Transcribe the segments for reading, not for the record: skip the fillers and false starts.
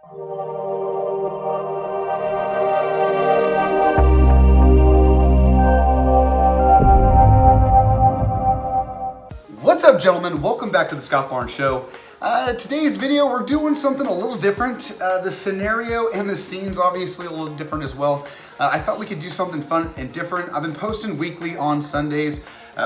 What's up, gentlemen? Welcome back to the Scott Barnes Show. Today's video, we're doing something a little different. The scenario and the scene's obviously a little different as well. I thought we could do something fun and different. I've been posting weekly on Sundays,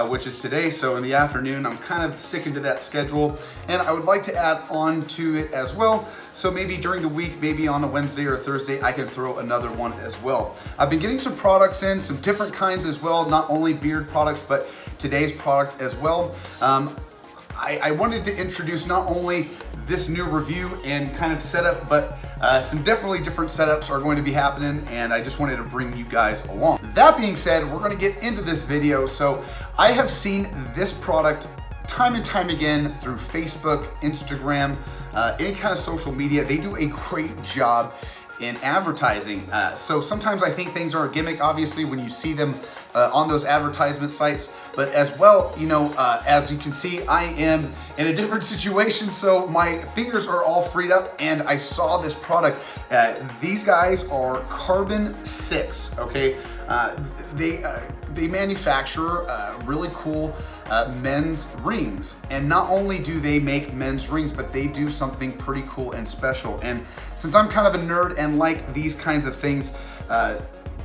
which is today, so in the afternoon. I'm kind of sticking to that schedule, and I would like to add on to it as well. So maybe during the week, maybe on a Wednesday or a Thursday, I can throw another one as well. I've been getting some products in, some different kinds as well, not only beard products, but today's product as well. I wanted to introduce not only this new review and kind of setup, but some definitely different setups are going to be happening, and I just wanted to bring you guys along. That being said, we're going to get into this video. So I have seen this product time and time again through Facebook, Instagram, any kind of social media. They do a great job in advertising. So sometimes I think things are a gimmick, obviously, when you see them on those advertisement sites, but as well, you know, as you can see, I am in a different situation, so my fingers are all freed up, and I saw this product. These guys are Carbon 6, okay? They manufacture really cool men's rings, and not only do they make men's rings, but they do something pretty cool and special. And since I'm kind of a nerd and like these kinds of things,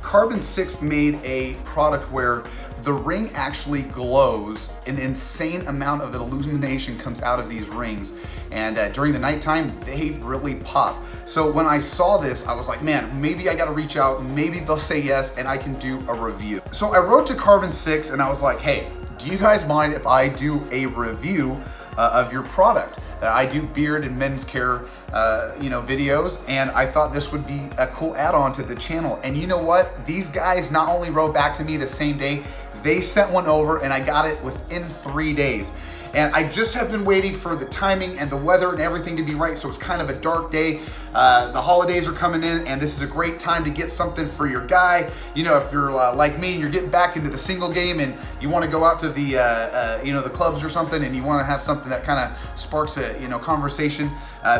Carbon 6 made a product where the ring actually glows. An insane amount of illumination comes out of these rings, and during the nighttime they really pop. So when I saw this, I was like, man, maybe I gotta reach out, maybe they'll say yes and I can do a review. So I wrote to Carbon 6 and I was like, hey, do you guys mind if I do a review of your product? I do beard and men's care videos, and I thought this would be a cool add-on to the channel. And you know what? These guys not only wrote back to me the same day, they sent one over and I got it within 3 days. And I just have been waiting for the timing and the weather and everything to be right, so it's kind of a dark day. The holidays are coming in, and this is a great time to get something for your guy. You know, if you're like me and you're getting back into the single game and you want to go out to the the clubs or something, and you want to have something that kind of sparks a conversation,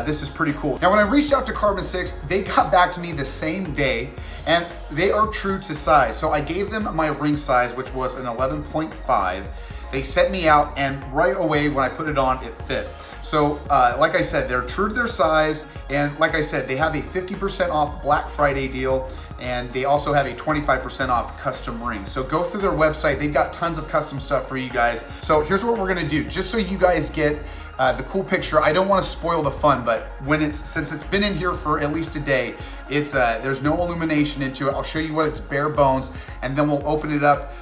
this is pretty cool. Now, when I reached out to Carbon 6, they got back to me the same day, and they are true to size. So I gave them my ring size, which was an 11.5. They sent me out, and right away when I put it on, it fit. So like I said, they're true to their size, and like I said, they have a 50% off Black Friday deal, and they also have a 25% off custom rings. So go through their website. They've got tons of custom stuff for you guys. So here's what we're gonna do, just so you guys get the cool picture. I don't want to spoil the fun, but since it's been in here for at least a day, it's there's no illumination into it. I'll show you what it's bare bones, and then we'll open it up.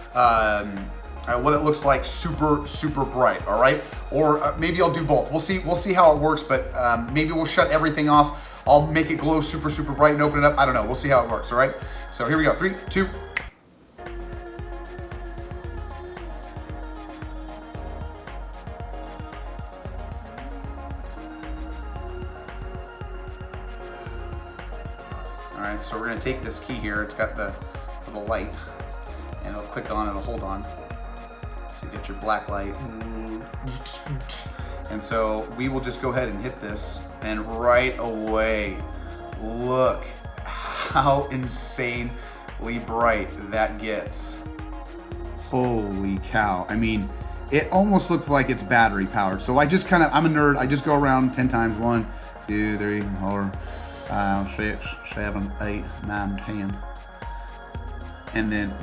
What it looks like super bright, all right? Or maybe I'll do both. We'll see how it works, but maybe we'll shut everything off. I'll make it glow super bright and open it up. I don't know, we'll see how it works, all right? So here we go, 3, 2. All right, so we're gonna take this key here. It's got the little light, and it'll click on, it'll hold on. So you get your black light. And so we will just go ahead and hit this, and right away, look how insanely bright that gets. Holy cow. I mean, it almost looks like it's battery powered. So I'm a nerd. I just go around 10 times. 1, 2, 3, 4, 5, 6, 7, 8, 9, 10. And then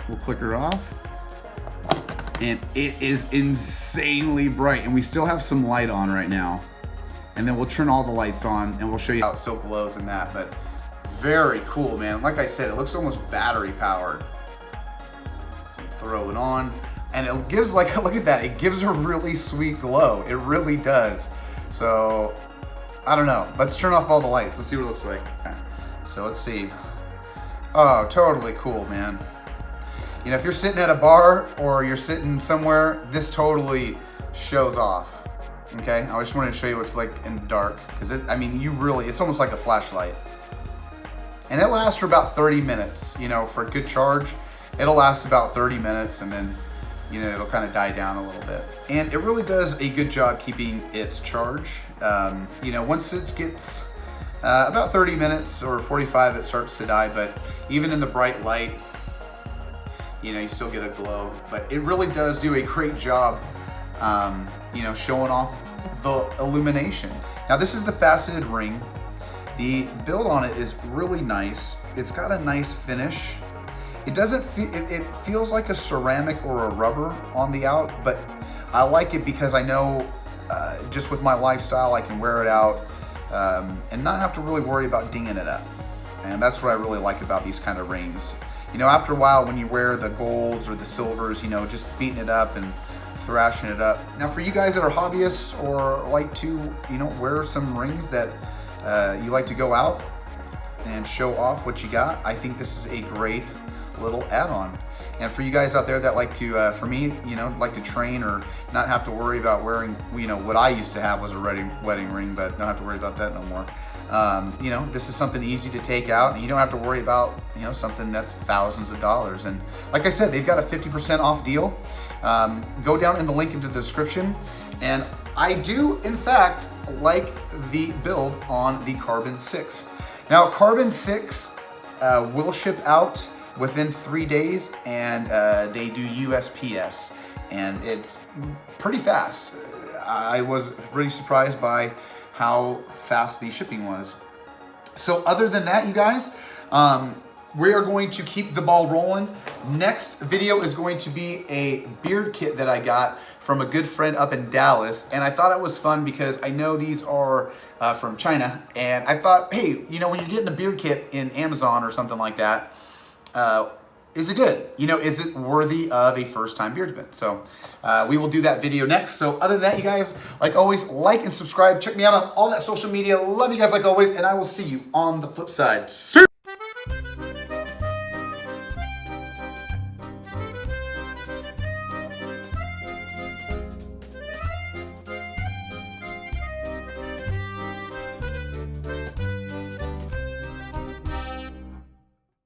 we'll click her off. And it is insanely bright, and we still have some light on right now. And then we'll turn all the lights on, and we'll show you how it still glows in that. But very cool, man. Like I said, it looks almost battery powered. Throw it on, and it gives, like, look at that. It gives a really sweet glow. It really does. So I don't know. Let's turn off all the lights. Let's see what it looks like. Okay. So let's see. Oh, totally cool, man. You know, if you're sitting at a bar or you're sitting somewhere, this totally shows off. Okay, I just wanted to show you what it's like in the dark, because I mean, it's almost like a flashlight. And it lasts for about 30 minutes, you know, for a good charge. It'll last about 30 minutes, and then, you know, it'll kind of die down a little bit. And it really does a good job keeping its charge. You know, once it gets About 30 minutes or 45 it starts to die, but even in the bright light, you know, you still get a glow. But it really does do a great job, you know, showing off the illumination. Now this is the faceted ring. The build on it is really nice. It's got a nice finish. It doesn't feel, it feels like a ceramic or a rubber on the out, but I like it because I know just with my lifestyle, I can wear it out and not have to really worry about dinging it up. And that's what I really like about these kind of rings. You know, after a while when you wear the golds or the silvers, you know, just beating it up and thrashing it up. Now for you guys that are hobbyists or like to, you know, wear some rings that you like to go out and show off what you got, I think this is a great little add-on. And for you guys out there that like to, for me, you know, like to train or not have to worry about wearing, you know, what I used to have was a wedding ring, but don't have to worry about that no more. You know, this is something easy to take out, and you don't have to worry about, you know, something that's thousands of dollars. And like I said, they've got a 50% off deal. Go down in the link into the description. And I do, in fact, like the build on the Carbon 6. Now, Carbon 6 will ship out within 3 days, and they do USPS, and it's pretty fast. I was really surprised by how fast the shipping was. So other than that, you guys, we are going to keep the ball rolling. Next video is going to be a beard kit that I got from a good friend up in Dallas, and I thought it was fun because I know these are from China, and I thought, hey, you know, when you're getting a beard kit in Amazon or something like that, is it good? You know, is it worthy of a first-time beardsman? So we will do that video next. So other than that, you guys, like always, like and subscribe. Check me out on all that social media. Love you guys like always, and I will see you on the flip side. See